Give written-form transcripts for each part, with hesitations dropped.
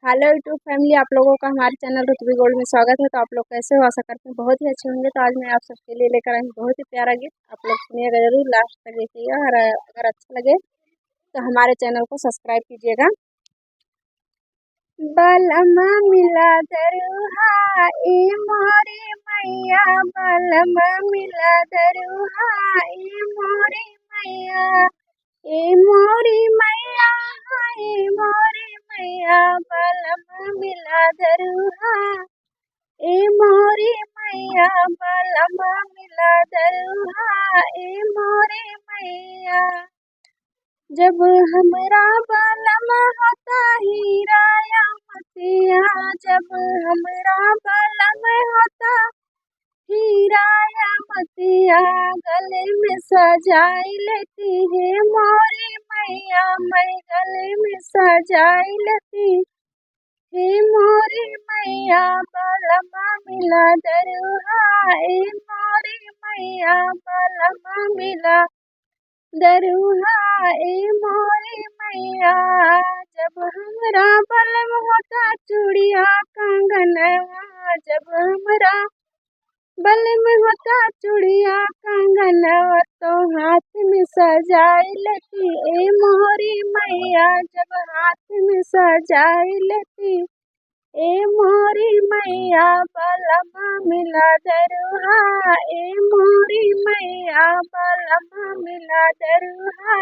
Hello YouTube family, आप लोगों का हमारे चैनल रुतबी गोल्ड में स्वागत है। तो आप लोग कैसे हो? आशा करते हैं बहुत ही अच्छे होंगे। तो आज मैं आप सबके लिए लेकर आई हूँ बहुत ही प्यारा गिफ्ट। आप लोग सुनिएगा जरूर, लास्ट तक देखिएगा। और अगर अच्छा लगे तो हमारे चैनल को सब्सक्राइब कीजिएगा। बलमा मिला दरुहा ए मोरी मैया, बलमा मिला दरुहा ए मोरी मैया, ए मोरी मैया, ए मोरी मैया, बलमा मिला दरुहा ए मोरी मैया, बलमा मिला दरुहा ए मोरी मैया। जब हमरा बलमा होता हीरा या मोतिया, जब हमरा बलमा होता हीरा या मोतिया, गले में सजाई लेती है मोरी मैया, मैं गले में सजाई लेती हे मोरी मैया, बलमा मिला दरुहा ए मोरी मैया, बलमा मिला दरुहा ए मोरी मैया। जब हमरा बलम होता चूड़िया कंगनवा, जब हमरा बलम होता चूड़िया कंगनवा, तो हाथ में सजाई लेती ए मोरी मैया, जब हाथ में सजाई लेती ए मोरी मैया, बलमा मिला दरुहा ए मोरी मैया, बलमा मिला दरुहा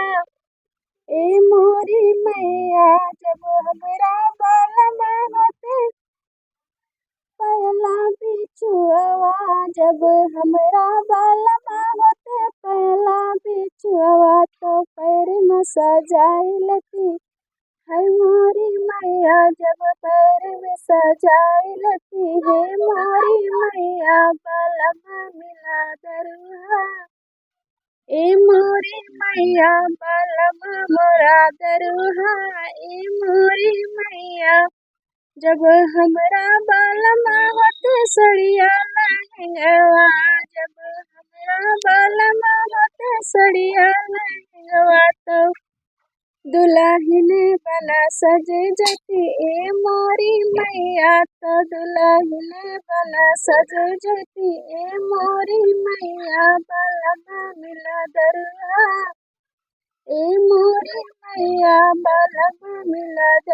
ए मोरी मैया। जब हमरा बलमा होते पहला बिछुआ, जब हमरा बलमा होते पहला बिछुआ, तो पैर में सजाई लेती है मोरी मैया, जब पैर में सजाई लेती है मोरी मैया, बलमा मिला दरुहा ए मोरी मैया, बलमा मोरा दरुहा ए मोरी मैया। जब हमरा बलमा होते सड़िया लहंगवा, जब हमरा बलमा होते सड़िया लहंगवा, तो दुल्हन बना सजे जती ए मोरी मैया, तो दुल्हन बना सजे जती ए मोरी मैया, बलमा मिला दरुहा ए मोरी मैया, बलमा मिला